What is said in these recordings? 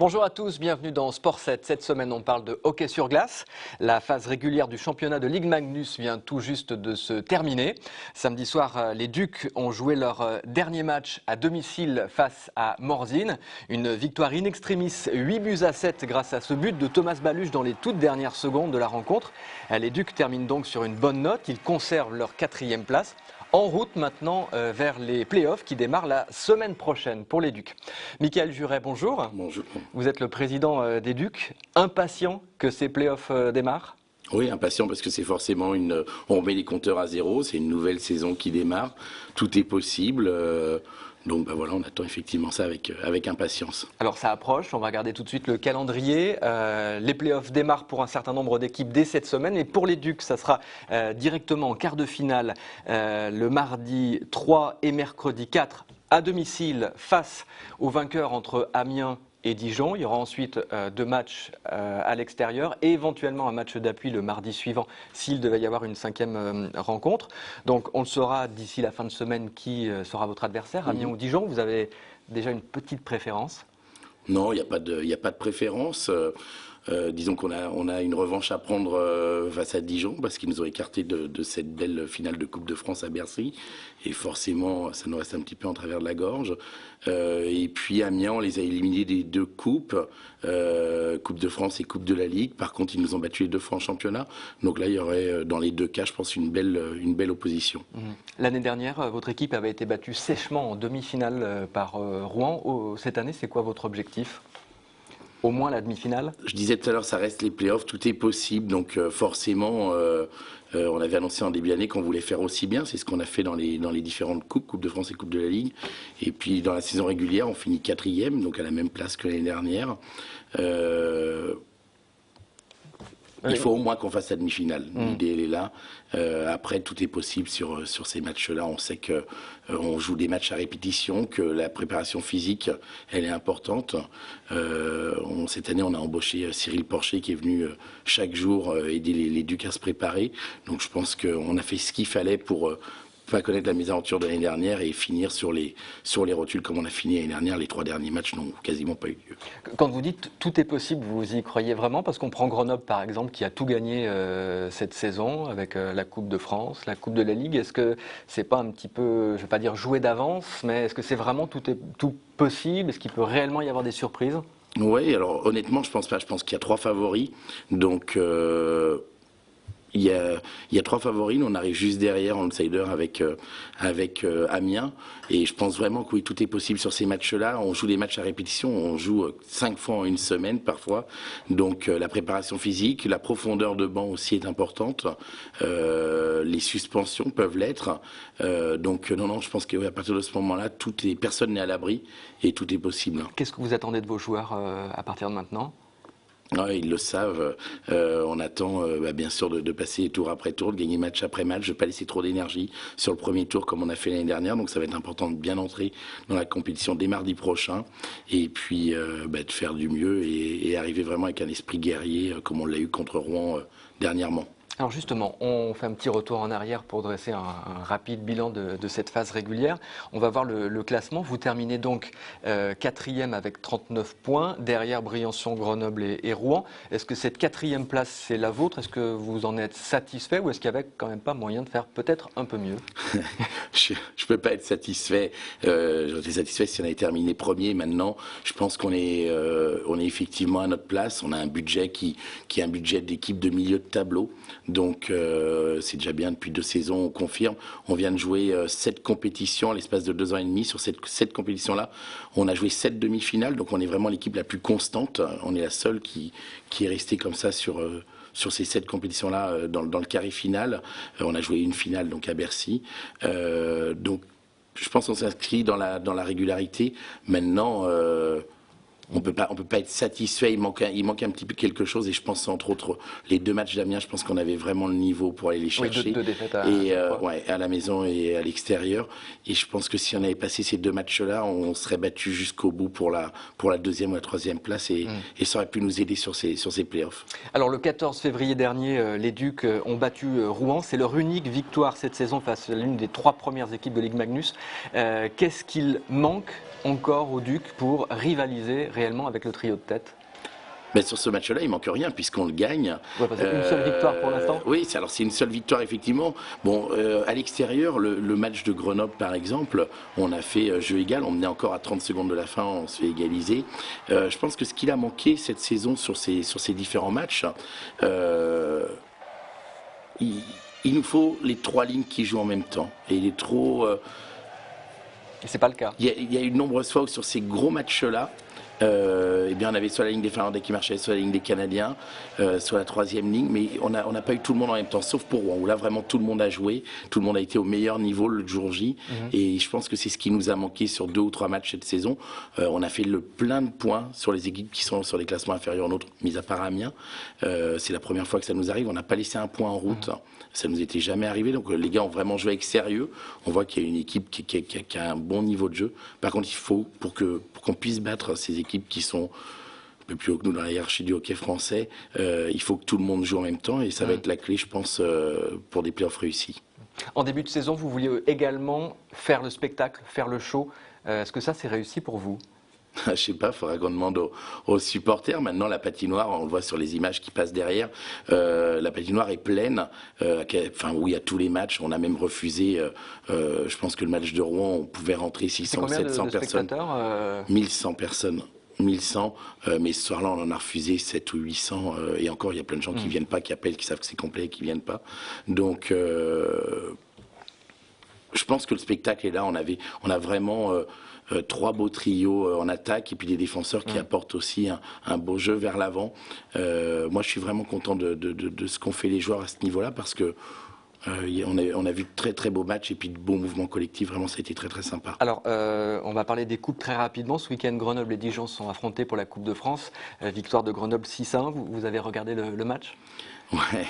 Bonjour à tous, bienvenue dans Sport 7. Cette semaine, on parle de hockey sur glace. La phase régulière du championnat de Ligue Magnus vient tout juste de se terminer. Samedi soir, les Ducs ont joué leur dernier match à domicile face à Morzine. Une victoire in extremis, 8-7 grâce à ce but de Thomas Baluch dans les toutes dernières secondes de la rencontre. Les Ducs terminent donc sur une bonne note. Ils conservent leur 4e place. En route maintenant vers les playoffs qui démarrent la semaine prochaine pour les Ducs. Michael Juret, bonjour. Bonjour. Vous êtes le président des Ducs, impatient que ces playoffs démarrent? Oui, impatient parce que c'est forcément on remet les compteurs à zéro, c'est une nouvelle saison qui démarre, tout est possible. Donc voilà, on attend effectivement ça avec impatience. Alors ça approche, on va regarder tout de suite le calendrier. Les playoffs démarrent pour un certain nombre d'équipes dès cette semaine. Et pour les Ducs, ça sera directement en quart de finale le mardi 3 et mercredi 4 à domicile face aux vainqueurs entre Amiens et Dijon. Il y aura ensuite 2 matchs à l'extérieur et éventuellement un match d'appui le mardi suivant s'il devait y avoir une 5e rencontre. Donc on le saura d'ici la fin de semaine qui sera votre adversaire, Amiens ou Dijon. Vous avez déjà une petite préférence? Non, il n'y a pas de préférence. Disons qu'on a une revanche à prendre face à Dijon parce qu'ils nous ont écartés de cette belle finale de Coupe de France à Bercy. Et forcément, ça nous reste un petit peu en travers de la gorge. Et puis Amiens, on les a éliminés des 2 coupes, Coupe de France et Coupe de la Ligue. Par contre, ils nous ont battus les 2 fois en championnat. Donc là, il y aurait dans les 2 cas, je pense, une belle opposition. L'année dernière, votre équipe avait été battue sèchement en demi-finale par Rouen. Cette année, c'est quoi votre objectif ? Au moins la demi-finale? Je disais tout à l'heure, ça reste les playoffs, tout est possible. Donc forcément, on avait annoncé en début d'année qu'on voulait faire aussi bien. C'est ce qu'on a fait dans les différentes coupes, Coupe de France et Coupe de la Ligue. Et puis dans la saison régulière, on finit 4e, donc à la même place que l'année dernière. Il faut au moins qu'on fasse la demi-finale. L'idée, elle est là. Après, tout est possible sur ces matchs-là. On sait qu'on joue des matchs à répétition, que la préparation physique, elle est importante. Cette année, on a embauché Cyril Porcher qui est venu chaque jour aider les Ducs à se préparer. Donc, je pense qu'on a fait ce qu'il fallait pour pas connaître la mésaventure de l'année dernière et finir sur les rotules comme on a fini l'année dernière. Les 3 derniers matchs n'ont quasiment pas eu lieu. Quand vous dites tout est possible, vous y croyez vraiment? Parce qu'on prend Grenoble par exemple qui a tout gagné cette saison avec la Coupe de France, la Coupe de la Ligue. Est-ce que c'est pas un petit peu, je ne vais pas dire jouer d'avance, mais est-ce que c'est vraiment tout possible? Est-ce qu'il peut réellement y avoir des surprises? Oui, alors honnêtement, je pense pas. Je pense qu'il y a 3 favoris. Donc il y a 3 favoris, on arrive juste derrière en outsider avec Amiens. Et je pense vraiment que oui, tout est possible sur ces matchs-là. On joue des matchs à répétition, on joue 5 fois en une semaine parfois. Donc la préparation physique, la profondeur de banc aussi est importante. Les suspensions peuvent l'être. Donc non, je pense qu'à partir de ce moment-là, personne n'est à l'abri et tout est possible. Qu'est-ce que vous attendez de vos joueurs à partir de maintenant? Ouais, ils le savent. On attend bien sûr de passer tour après tour, de gagner match après match, de ne pas laisser trop d'énergie sur le premier tour comme on a fait l'année dernière. Donc ça va être important de bien entrer dans la compétition dès mardi prochain et puis de faire du mieux et arriver vraiment avec un esprit guerrier comme on l'a eu contre Rouen dernièrement. Alors justement, on fait un petit retour en arrière pour dresser un rapide bilan de cette phase régulière. On va voir le classement. Vous terminez donc 4e avec 39 points, derrière Briançon, Grenoble et Rouen. Est-ce que cette 4e place, c'est la vôtre? Est-ce que vous en êtes satisfait ou est-ce qu'il n'y avait quand même pas moyen de faire peut-être un peu mieux? Je ne peux pas être satisfait. J'aurais été satisfait si on avait terminé premier. Maintenant, je pense qu'on est effectivement à notre place. On a un budget qui est un budget d'équipe de milieu de tableau. Donc c'est déjà bien depuis 2 saisons, on confirme. On vient de jouer 7 compétitions à l'espace de 2 ans et demi. Sur cette compétition-là, on a joué 7 demi-finales. Donc on est vraiment l'équipe la plus constante. On est la seule qui est restée comme ça sur ces 7 compétitions-là dans le carré final. On a joué une finale donc à Bercy. Donc je pense qu'on s'inscrit dans la régularité. Maintenant, on peut pas être satisfait. Il manque un petit peu quelque chose. Et je pense entre autres les 2 matchs d'Amiens, je pense qu'on avait vraiment le niveau pour aller les chercher. Oui, deux défaites à la maison et à l'extérieur. Et je pense que si on avait passé ces 2 matchs-là, on serait battu jusqu'au bout pour la 2e ou la 3e place et ça aurait pu nous aider sur ces playoffs. Alors le 14 février dernier, les Ducs ont battu Rouen. C'est leur unique victoire cette saison face à l'une des 3 premières équipes de Ligue Magnus. Qu'est-ce qu'il manque encore aux Ducs pour rivaliser réellement réellement avec le trio de tête? Mais sur ce match-là, il manque rien puisqu'on le gagne. Ouais, parce qu'une seule victoire pour l'instant. Oui, alors c'est une seule victoire effectivement. Bon, à l'extérieur, le match de Grenoble par exemple, on a fait jeu égal, on menait encore à 30 secondes de la fin, on se fait égaliser. Je pense que ce qu'il a manqué cette saison sur ces différents matchs, il nous faut les trois lignes qui jouent en même temps. Et il est trop. Et c'est pas le cas. Il y a eu de nombreuses fois où sur ces gros matchs-là, eh bien on avait soit la ligne des Finlandais qui marchait, soit la ligne des Canadiens, soit la troisième ligne, mais on n'a pas eu tout le monde en même temps, sauf pour Rouen, où là vraiment tout le monde a joué, tout le monde a été au meilleur niveau le jour J, et je pense que c'est ce qui nous a manqué sur 2 ou 3 matchs cette saison. On a fait le plein de points sur les équipes qui sont sur les classements inférieurs nôtres, mis à part Amiens. C'est la première fois que ça nous arrive, on n'a pas laissé un point en route. Ça nous était jamais arrivé, donc les gars ont vraiment joué avec sérieux. On voit qu'il y a une équipe qui a un bon niveau de jeu. Par contre, il faut, pour qu'on puisse battre ces équipes qui sont un peu plus haut que nous dans la hiérarchie du hockey français, il faut que tout le monde joue en même temps, et ça va être la clé, je pense, pour des playoffs réussis. En début de saison, vous vouliez également faire le spectacle, faire le show. Est-ce que ça, c'est réussi pour vous? Je sais pas, il faudra qu'on demande aux supporters. Maintenant, la patinoire, on le voit sur les images qui passent derrière, la patinoire est pleine. Oui, à tous les matchs, on a même refusé. Je pense que le match de Rouen, on pouvait rentrer 600 ou 700 personnes. 1100 personnes. 1100, mais ce soir-là, on en a refusé 7 ou 800. Et encore, il y a plein de gens qui viennent pas, qui appellent, qui savent que c'est complet, qui viennent pas. Donc, je pense que le spectacle est là. On a vraiment 3 beaux trios en attaque et puis des défenseurs qui apportent aussi un beau jeu vers l'avant. Moi, je suis vraiment content de ce qu'ont fait les joueurs à ce niveau-là, parce que on a vu de très très beaux matchs et puis de beaux mouvements collectifs. Vraiment, ça a été très très sympa. Alors, on va parler des coupes très rapidement. Ce week-end, Grenoble et Dijon se sont affrontés pour la Coupe de France. Victoire de Grenoble 6-1. Vous avez regardé le match? Ouais,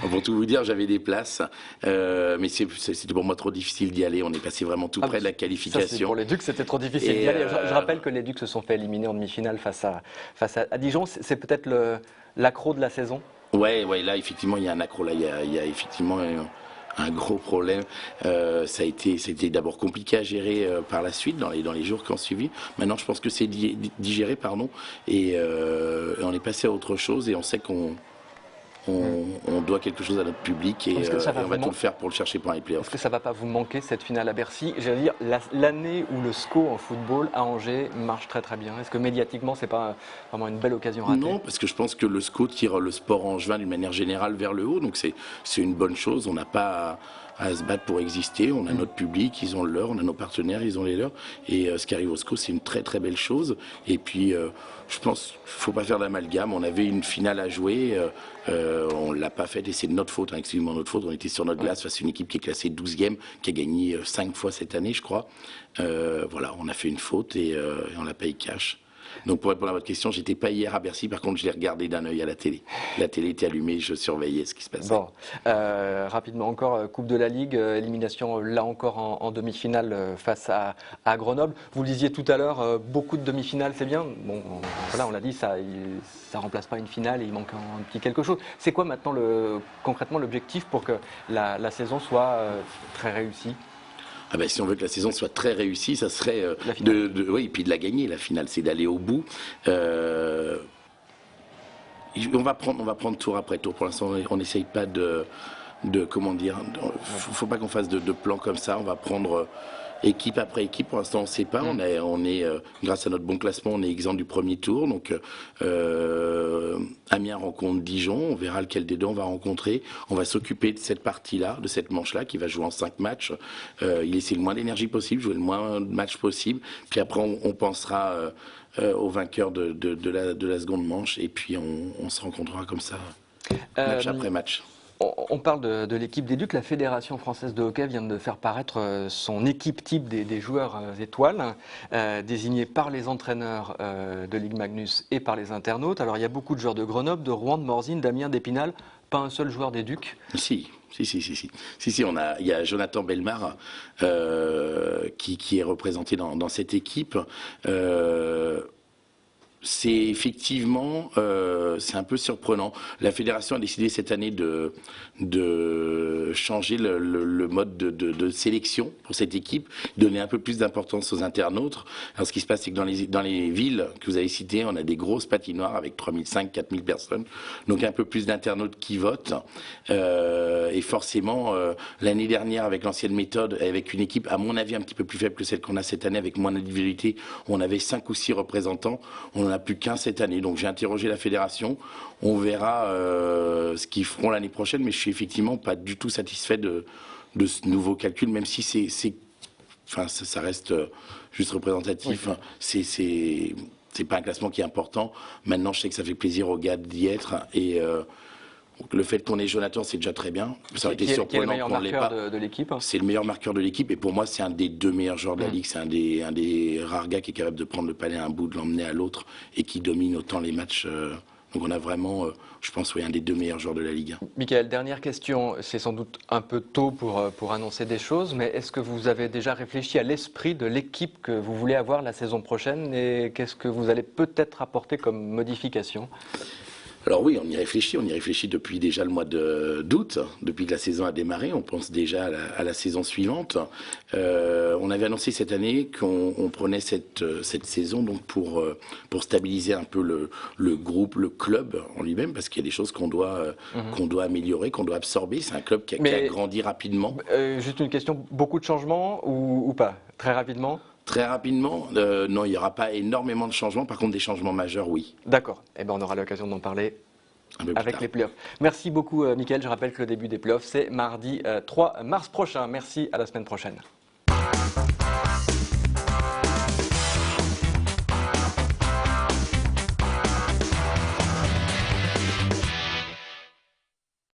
pour tout vous dire, j'avais des places, mais c'était pour moi trop difficile d'y aller. On est passé vraiment tout près de la qualification. Pour les Ducs, c'était trop difficile d'y aller. Je rappelle que les Ducs se sont fait éliminer en demi-finale face à Dijon. C'est peut-être l'accro de la saison? Ouais, là, effectivement, il y a un accro. Là, il y a effectivement un gros problème. C'était d'abord compliqué à gérer par la suite, dans les jours qui ont suivi. Maintenant, je pense que c'est digéré, et on est passé à autre chose, et on sait qu'on doit quelque chose à notre public, et on va tout faire pour le chercher pour les playoffs. Est-ce que ça ne va pas vous manquer, cette finale à Bercy? J'allais dire, l'année où le SCO en football à Angers marche très très bien. Est-ce que médiatiquement, c'est pas vraiment une belle occasion ratée? Non, parce que je pense que le SCO tire le sport angevin d'une manière générale vers le haut, donc c'est une bonne chose. On n'a pas à se battre pour exister. On a notre public, ils ont le leur, on a nos partenaires, ils ont les leurs. Et ce qui arrive au SCO, c'est une très très belle chose. Et puis, je pense qu'il ne faut pas faire d'amalgame. On avait une finale à jouer, on ne l'a pas faite, et c'est de notre faute, exclusivement notre faute. On était sur notre glace face à une équipe qui est classée 12e, qui a gagné 5 fois cette année, je crois. Voilà, on a fait une faute, et on la paye cash. Donc pour répondre à votre question, j'étais pas hier à Bercy, par contre je l'ai regardé d'un œil à la télé. La télé était allumée, je surveillais ce qui se passait. Bon, rapidement encore, Coupe de la Ligue, élimination là encore en demi-finale face à Grenoble. Vous le disiez tout à l'heure, beaucoup de demi-finales, c'est bien. Bon, voilà, on l'a dit, ça remplace pas une finale, et il manque un petit quelque chose. C'est quoi maintenant concrètement l'objectif pour que la saison soit très réussie? Ah ben, si on veut que la saison soit très réussie, ça serait oui, puis de la gagner, la finale, c'est d'aller au bout. On va prendre tour après tour. Pour l'instant, on n'essaye pas comment dire, faut pas qu'on fasse de plan comme ça. On va prendre équipe après équipe. Pour l'instant, on ne sait pas. On est grâce à notre bon classement, on est exempt du premier tour. Donc, Amiens rencontre Dijon. On verra lequel des deux on va rencontrer. On va s'occuper de cette partie-là, de cette manche-là, qui va jouer en 5 matchs. Il essaie le moins d'énergie possible, jouer le moins de matchs possible. Puis après, on pensera au vainqueur de la seconde manche. Et puis, on se rencontrera comme ça, match après match. On parle de l'équipe des Ducs. La Fédération française de hockey vient de faire paraître son équipe type des joueurs étoiles, désignés par les entraîneurs de Ligue Magnus et par les internautes. Alors il y a beaucoup de joueurs de Grenoble, de Rouen, de Morzine, d'Amiens, d'Épinal. Pas un seul joueur des Ducs? Si, il y a Jonathan Bellemare qui est représenté dans cette équipe. C'est effectivement, c'est un peu surprenant. La fédération a décidé cette année de changer le mode de sélection pour cette équipe, donner un peu plus d'importance aux internautes. Alors ce qui se passe, c'est que dans les villes que vous avez citées, on a des grosses patinoires avec 3500, 4000 personnes, donc un peu plus d'internautes qui votent. Et forcément, l'année dernière, avec l'ancienne méthode, avec une équipe, à mon avis, un petit peu plus faible que celle qu'on a cette année, avec moins d'individualité, on avait 5 ou 6 représentants, on n'en a plus qu'un cette année. Donc j'ai interrogé la fédération, on verra ce qu'ils feront l'année prochaine, mais je suis effectivement pas du tout satisfait de ce nouveau calcul, même si ça reste juste représentatif. Oui. C'est pas un classement qui est important. Maintenant, je sais que ça fait plaisir aux gars d'y être et le fait qu'on ait Jonathan, c'est déjà très bien. Ça aurait été surprenant qu'on ne l'ait pas. De l'équipe. C'est le meilleur marqueur de l'équipe et pour moi, c'est un des 2 meilleurs joueurs de la Ligue. C'est un des rares gars qui est capable de prendre le palais à un bout, de l'emmener à l'autre et qui domine autant les matchs. Donc on a vraiment, je pense, un des 2 meilleurs joueurs de la Ligue. Michael, dernière question. C'est sans doute un peu tôt pour annoncer des choses, mais est-ce que vous avez déjà réfléchi à l'esprit de l'équipe que vous voulez avoir la saison prochaine et qu'est-ce que vous allez peut-être apporter comme modification ? Alors oui, on y réfléchit depuis déjà le mois d'août, depuis que la saison a démarré, on pense déjà à la saison suivante. On avait annoncé cette année qu'on prenait cette saison donc pour stabiliser un peu le groupe, le club en lui-même, parce qu'il y a des choses qu'on doit améliorer, qu'on doit absorber. C'est un club qui a grandi rapidement. Juste une question, beaucoup de changements ou pas ? Très rapidement ? Très rapidement, non, il n'y aura pas énormément de changements. Par contre, des changements majeurs, oui. D'accord. Eh ben, on aura l'occasion d'en parler avec les playoffs. Merci beaucoup, Michael. Je rappelle que le début des playoffs, c'est mardi 3 mars prochain. Merci, à la semaine prochaine.